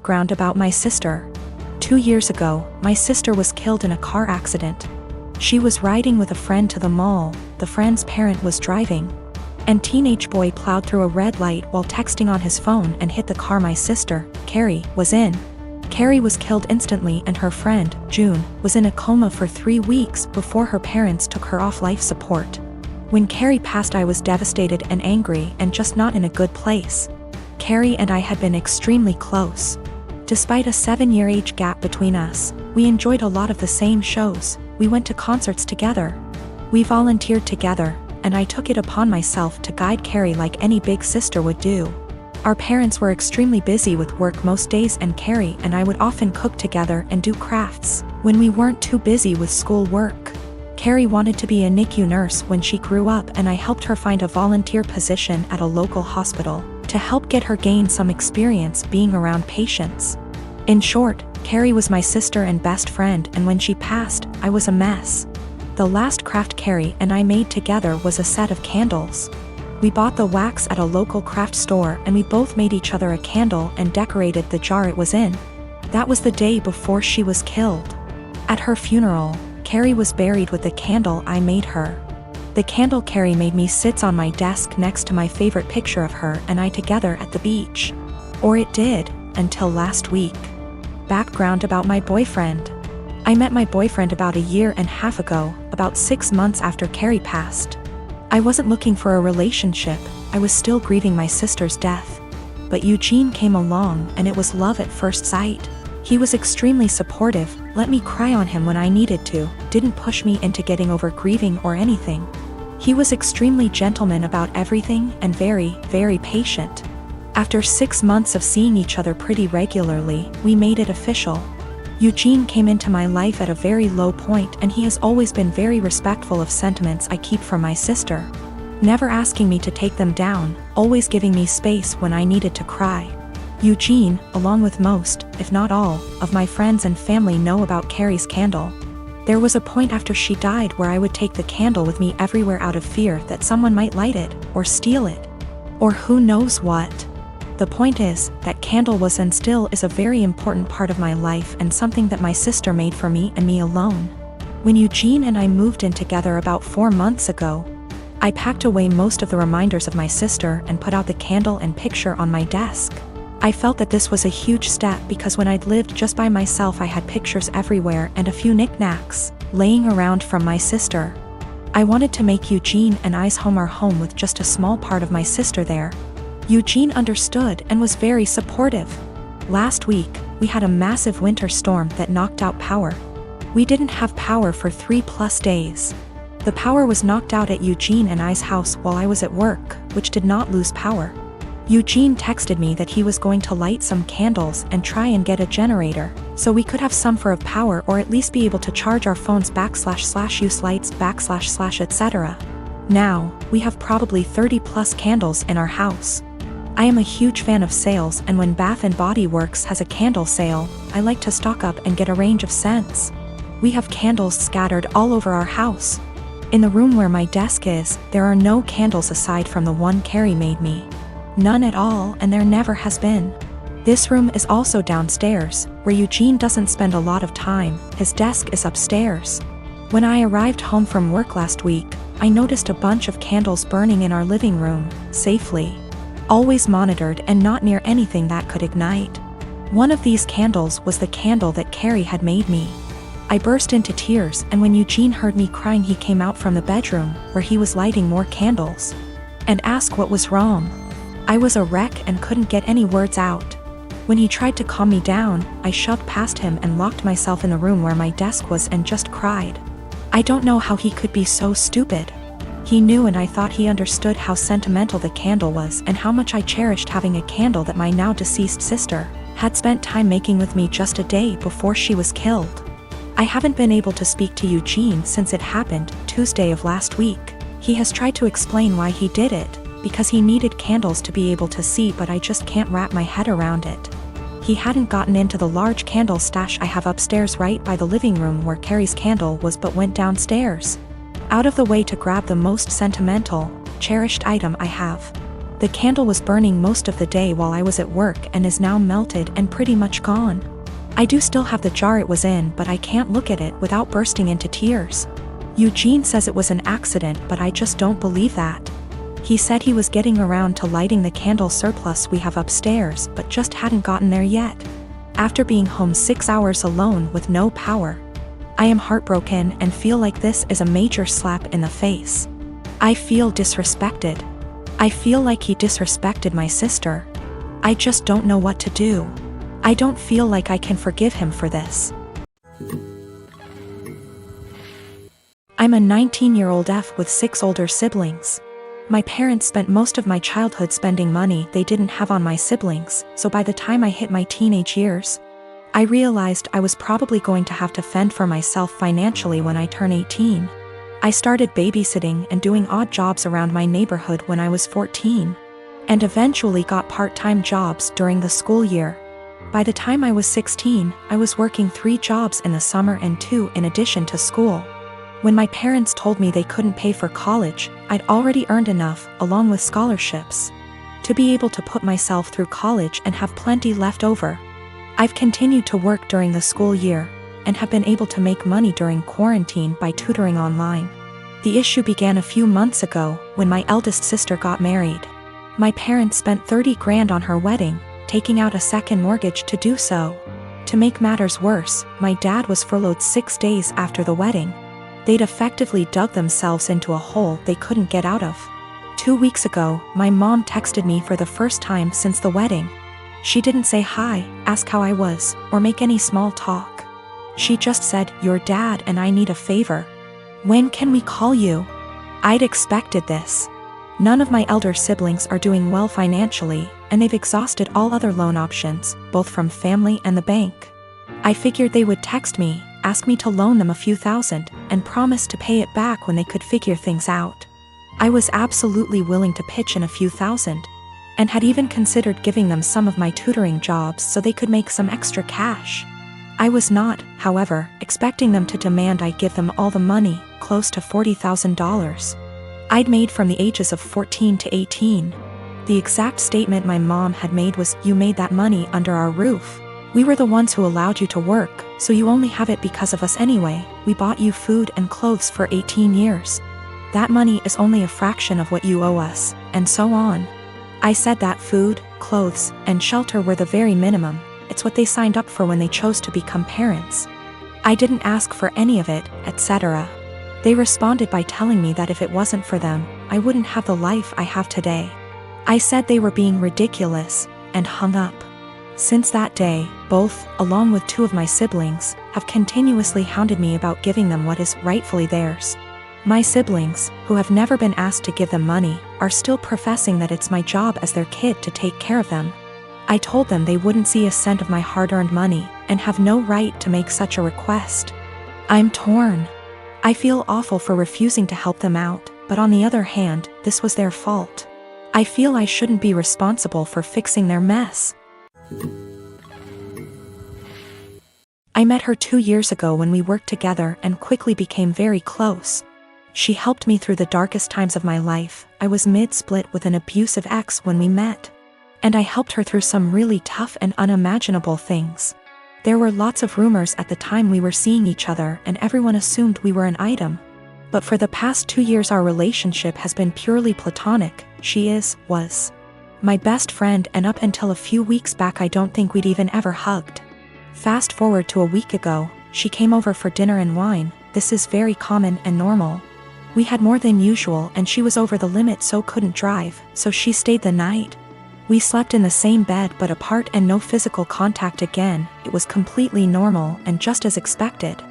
Background about my sister. 2 years ago, my sister was killed in a car accident. She was riding with a friend to the mall, the friend's parent was driving, and teenage boy plowed through a red light while texting on his phone and hit the car my sister, Carrie, was in. Carrie was killed instantly and her friend, June, was in a coma for 3 weeks before her parents took her off life support. When Carrie passed, I was devastated and angry and just not in a good place. Carrie and I had been extremely close. Despite a 7-year age gap between us, we enjoyed a lot of the same shows, we went to concerts together. We volunteered together, and I took it upon myself to guide Carrie like any big sister would do. Our parents were extremely busy with work most days, and Carrie and I would often cook together and do crafts when we weren't too busy with school work. Carrie wanted to be a NICU nurse when she grew up, and I helped her find a volunteer position at a local hospital to help get her gain some experience being around patients. In short, Carrie was my sister and best friend, and when she passed, I was a mess. The last craft Carrie and I made together was a set of candles. We bought the wax at a local craft store and we both made each other a candle and decorated the jar it was in. That was the day before she was killed. At her funeral, Carrie was buried with the candle I made her. The candle Carrie made me sits on my desk next to my favorite picture of her and I together at the beach. Or it did, until last week. Background about my boyfriend. I met my boyfriend about 1.5 years ago, about 6 months after Carrie passed. I wasn't looking for a relationship, I was still grieving my sister's death. But Eugene came along and it was love at first sight. He was extremely supportive, let me cry on him when I needed to, didn't push me into getting over grieving or anything. He was extremely gentleman about everything and very, very patient. After 6 months of seeing each other pretty regularly, we made it official. Eugene came into my life at a very low point, and he has always been very respectful of sentiments I keep from my sister. Never asking me to take them down, always giving me space when I needed to cry. Eugene, along with most, if not all, of my friends and family know about Carrie's candle. There was a point after she died where I would take the candle with me everywhere out of fear that someone might light it, or steal it. Or who knows what. The point is, that candle was and still is a very important part of my life and something that my sister made for me and me alone. When Eugene and I moved in together about 4 months ago, I packed away most of the reminders of my sister and put out the candle and picture on my desk. I felt that this was a huge step because when I'd lived just by myself I had pictures everywhere and a few knickknacks laying around from my sister. I wanted to make Eugene and I's home our home with just a small part of my sister there. Eugene understood and was very supportive. Last week, we had a massive winter storm that knocked out power. We didn't have power for 3+ days. The power was knocked out at Eugene and I's house while I was at work, which did not lose power. Eugene texted me that he was going to light some candles and try and get a generator, so we could have some for of power or at least be able to charge our phones / use lights / etc. Now, we have probably 30+ candles in our house. I am a huge fan of sales, and when Bath & Body Works has a candle sale, I like to stock up and get a range of scents. We have candles scattered all over our house. In the room where my desk is, there are no candles aside from the one Carrie made me. None at all, and there never has been. This room is also downstairs, where Eugene doesn't spend a lot of time, his desk is upstairs. When I arrived home from work last week, I noticed a bunch of candles burning in our living room, safely. Always monitored and not near anything that could ignite. One of these candles was the candle that Carrie had made me. I burst into tears, and when Eugene heard me crying he came out from the bedroom, where he was lighting more candles, and asked what was wrong. I was a wreck and couldn't get any words out. When he tried to calm me down, I shoved past him and locked myself in the room where my desk was and just cried. I don't know how he could be so stupid. He knew, and I thought he understood how sentimental the candle was and how much I cherished having a candle that my now deceased sister had spent time making with me just a day before she was killed. I haven't been able to speak to Eugene since it happened, Tuesday of last week. He has tried to explain why he did it, because he needed candles to be able to see, but I just can't wrap my head around it. He hadn't gotten into the large candle stash I have upstairs right by the living room where Carrie's candle was, but went downstairs, out of the way to grab the most sentimental, cherished item I have. The candle was burning most of the day while I was at work and is now melted and pretty much gone. I do still have the jar it was in, but I can't look at it without bursting into tears. Eugene says it was an accident, but I just don't believe that. He said he was getting around to lighting the candle surplus we have upstairs, but just hadn't gotten there yet. After being home 6 hours alone with no power. I am heartbroken and feel like this is a major slap in the face. I feel disrespected. I feel like he disrespected my sister. I just don't know what to do. I don't feel like I can forgive him for this. I'm a 19-year-old F with 6 older siblings. My parents spent most of my childhood spending money they didn't have on my siblings, so by the time I hit my teenage years, I realized I was probably going to have to fend for myself financially when I turn 18. I started babysitting and doing odd jobs around my neighborhood when I was 14, and eventually got part-time jobs during the school year. By the time I was 16, I was working 3 jobs in the summer and 2 in addition to school. When my parents told me they couldn't pay for college, I'd already earned enough, along with scholarships, to be able to put myself through college and have plenty left over. I've continued to work during the school year, and have been able to make money during quarantine by tutoring online. The issue began a few months ago, when my eldest sister got married. My parents spent $30 grand on her wedding, taking out a second mortgage to do so. To make matters worse, my dad was furloughed 6 days after the wedding. They'd effectively dug themselves into a hole they couldn't get out of. 2 weeks ago, my mom texted me for the first time since the wedding. She didn't say hi, ask how I was, or make any small talk. She just said, "Your dad and I need a favor. When can we call you?" I'd expected this. None of my elder siblings are doing well financially, and they've exhausted all other loan options, both from family and the bank. I figured they would text me, ask me to loan them a few thousand, and promise to pay it back when they could figure things out. I was absolutely willing to pitch in a few thousand, and had even considered giving them some of my tutoring jobs so they could make some extra cash. I was not, however, expecting them to demand I give them all the money, close to $40,000. I'd made from the ages of 14 to 18. The exact statement my mom had made was, "You made that money under our roof. We were the ones who allowed you to work, so you only have it because of us anyway. We bought you food and clothes for 18 years. That money is only a fraction of what you owe us," and so on. I said that food, clothes, and shelter were the very minimum. It's what they signed up for when they chose to become parents. I didn't ask for any of it, etc. They responded by telling me that if it wasn't for them, I wouldn't have the life I have today. I said they were being ridiculous, and hung up. Since that day, both, along with 2 of my siblings, have continuously hounded me about giving them what is rightfully theirs. My siblings, who have never been asked to give them money, are still professing that it's my job as their kid to take care of them. I told them they wouldn't see a cent of my hard-earned money, and have no right to make such a request. I'm torn. I feel awful for refusing to help them out, but on the other hand, this was their fault. I feel I shouldn't be responsible for fixing their mess. I met her 2 years ago when we worked together and quickly became very close. She helped me through the darkest times of my life. I was mid-split with an abusive ex when we met, and I helped her through some really tough and unimaginable things. There were lots of rumors at the time we were seeing each other, and everyone assumed we were an item. But for the past 2 years our relationship has been purely platonic. She was my best friend, and up until a few weeks back I don't think we'd even ever hugged. Fast forward to a week ago, she came over for dinner and wine. This is very common and normal. We had more than usual and she was over the limit so couldn't drive, so she stayed the night. We slept in the same bed but apart and no physical contact again. It was completely normal and just as expected.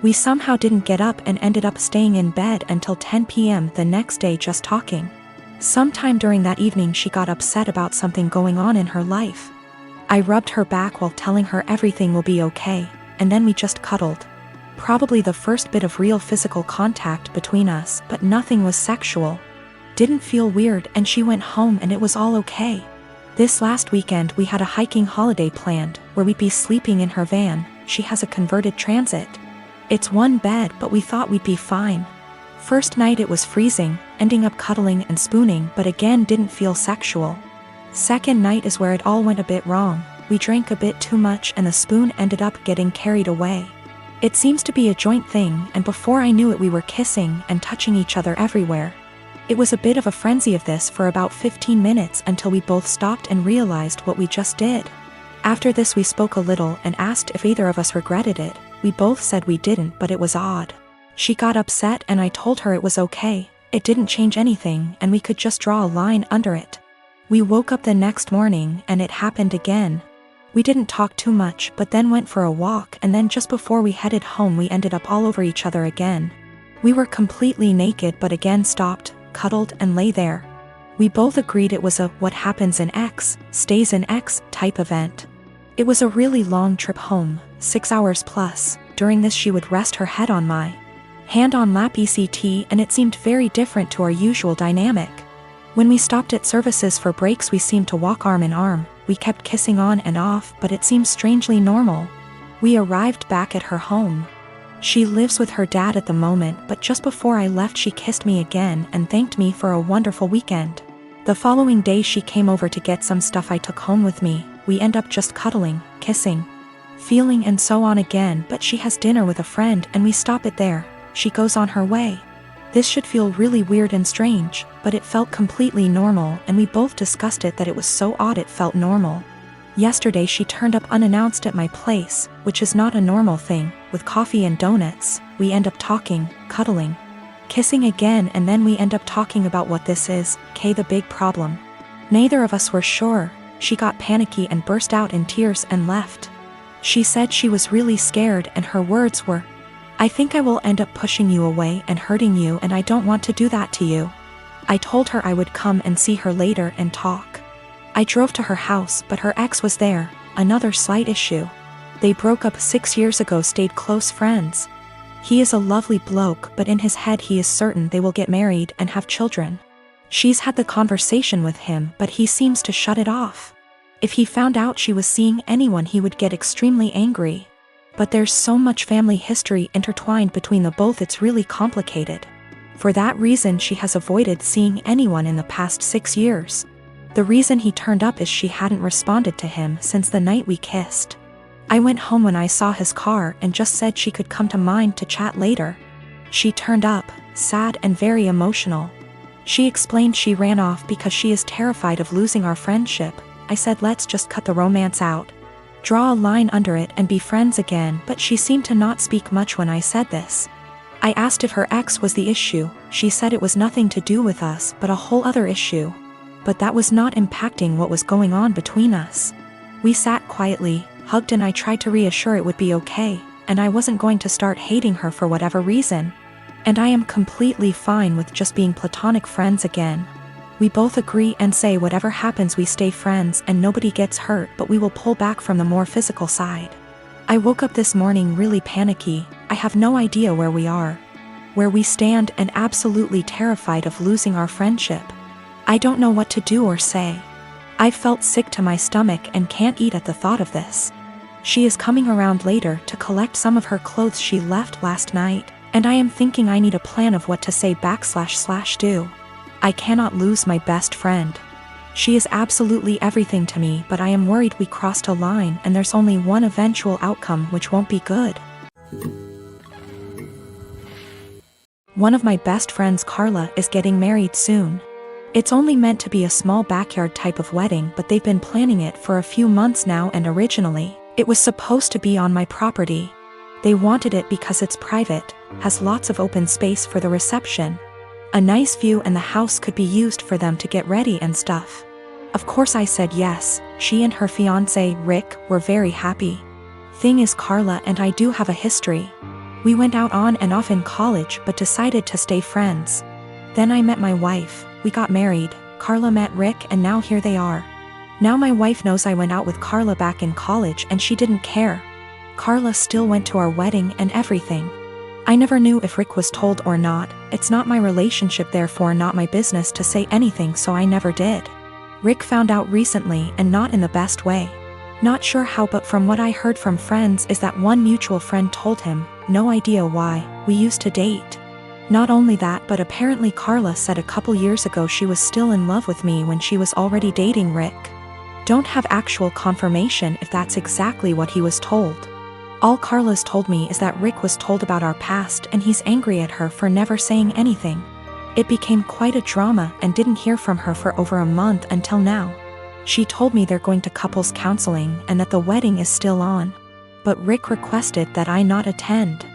We somehow didn't get up and ended up staying in bed until 10 p.m. the next day just talking. Sometime during that evening she got upset about something going on in her life. I rubbed her back while telling her everything will be okay, and then we just cuddled. Probably the first bit of real physical contact between us, but nothing was sexual. Didn't feel weird and she went home and it was all okay. This last weekend we had a hiking holiday planned, where we'd be sleeping in her van. She has a converted Transit. It's one bed but we thought we'd be fine. First night it was freezing, ending up cuddling and spooning, but again didn't feel sexual. Second night is where it all went a bit wrong. We drank a bit too much and the spoon ended up getting carried away. It seems to be a joint thing, and before I knew it we were kissing and touching each other everywhere. It was a bit of a frenzy of this for about 15 minutes until we both stopped and realized what we just did. After this we spoke a little and asked if either of us regretted it. We both said we didn't, but it was odd. She got upset and I told her it was okay, it didn't change anything and we could just draw a line under it. We woke up the next morning and it happened again. We didn't talk too much but then went for a walk, and then just before we headed home we ended up all over each other again. We were completely naked but again stopped, cuddled and lay there. We both agreed it was a what happens in X, stays in X type event. It was a really long trip home, 6 hours plus. During this she would rest her head on my hand on lap ECT, and it seemed very different to our usual dynamic. When we stopped at services for breaks we seemed to walk arm in arm. We kept kissing on and off, but it seemed strangely normal. We arrived back at her home. She lives with her dad at the moment, but just before I left she kissed me again and thanked me for a wonderful weekend. The following day she came over to get some stuff I took home with me. We end up just cuddling, kissing, feeling and so on again, but she has dinner with a friend and we stop it there. She goes on her way. This should feel really weird and strange, but it felt completely normal, and we both discussed it that it was so odd it felt normal. Yesterday she turned up unannounced at my place, which is not a normal thing, with coffee and donuts. We end up talking, cuddling, kissing again, and then we end up talking about what this is, the big problem. Neither of us were sure. She got panicky and burst out in tears and left. She said she was really scared and her words were, "I think I will end up pushing you away and hurting you, and I don't want to do that to you." I told her I would come and see her later and talk. I drove to her house, but her ex was there, another slight issue. They broke up 6 years ago, stayed close friends. He is a lovely bloke, but in his head he is certain they will get married and have children. She's had the conversation with him, but he seems to shut it off. If he found out she was seeing anyone he would get extremely angry. But there's so much family history intertwined between the both, it's really complicated. For that reason she has avoided seeing anyone in the past 6 years. The reason he turned up is she hadn't responded to him since the night we kissed. I went home when I saw his car and just said she could come to mine to chat later. She turned up, sad and very emotional. She explained she ran off because she is terrified of losing our friendship. I said let's just cut the romance out, draw a line under it and be friends again, but she seemed to not speak much when I said this. I asked if her ex was the issue. She said it was nothing to do with us but a whole other issue. But that was not impacting what was going on between us. We sat quietly, hugged, and I tried to reassure it would be okay, and I wasn't going to start hating her for whatever reason. And I am completely fine with just being platonic friends again. We both agree and say whatever happens we stay friends and nobody gets hurt, but we will pull back from the more physical side. I woke up this morning really panicky. I have no idea where we are, where we stand, and absolutely terrified of losing our friendship. I don't know what to do or say. I felt sick to my stomach and can't eat at the thought of this. She is coming around later to collect some of her clothes she left last night, and I am thinking I need a plan of what to say / do. I cannot lose my best friend. She is absolutely everything to me, but I am worried we crossed a line and there's only one eventual outcome, which won't be good. One of my best friends, Carla, is getting married soon. It's only meant to be a small backyard type of wedding, but they've been planning it for a few months now, and originally, it was supposed to be on my property. They wanted it because it's private, has lots of open space for the reception, a nice view, and the house could be used for them to get ready and stuff. Of course I said yes. She and her fiancé, Rick, were very happy. Thing is, Carla and I do have a history. We went out on and off in college but decided to stay friends. Then I met my wife, we got married, Carla met Rick, and now here they are. Now my wife knows I went out with Carla back in college and she didn't care. Carla still went to our wedding and everything. I never knew if Rick was told or not. It's not my relationship, therefore not my business to say anything, so I never did. Rick found out recently, and not in the best way. Not sure how, but from what I heard from friends is that one mutual friend told him, no idea why, we used to date. Not only that, but apparently Carla said a couple years ago she was still in love with me when she was already dating Rick. Don't have actual confirmation if that's exactly what he was told. All Carla's told me is that Rick was told about our past and he's angry at her for never saying anything. It became quite a drama and didn't hear from her for over a month until now. She told me they're going to couples counseling and that the wedding is still on. But Rick requested that I not attend.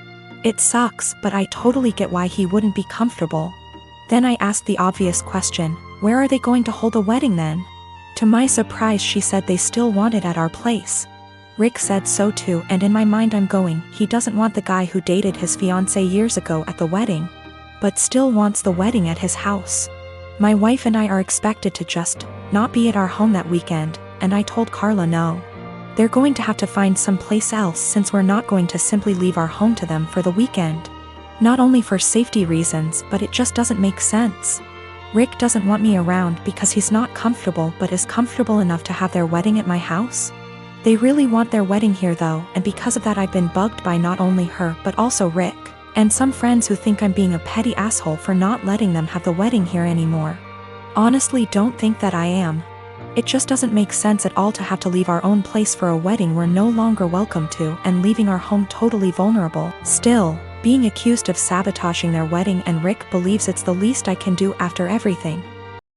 It sucks, but I totally get why he wouldn't be comfortable. Then I asked the obvious question, where are they going to hold the wedding then? To my surprise, she said they still want it at our place. Rick said so too, and in my mind I'm going, he doesn't want the guy who dated his fiancée years ago at the wedding, but still wants the wedding at his house. My wife and I are expected to just not be at our home that weekend, and I told Carla no. They're going to have to find someplace else since we're not going to simply leave our home to them for the weekend. Not only for safety reasons, but it just doesn't make sense. Rick doesn't want me around because he's not comfortable, but is comfortable enough to have their wedding at my house. They really want their wedding here though, and because of that I've been bugged by not only her but also Rick, and some friends who think I'm being a petty asshole for not letting them have the wedding here anymore. Honestly, don't think that I am. It just doesn't make sense at all to have to leave our own place for a wedding we're no longer welcome to and leaving our home totally vulnerable. Still, being accused of sabotaging their wedding, and Rick believes it's the least I can do after everything.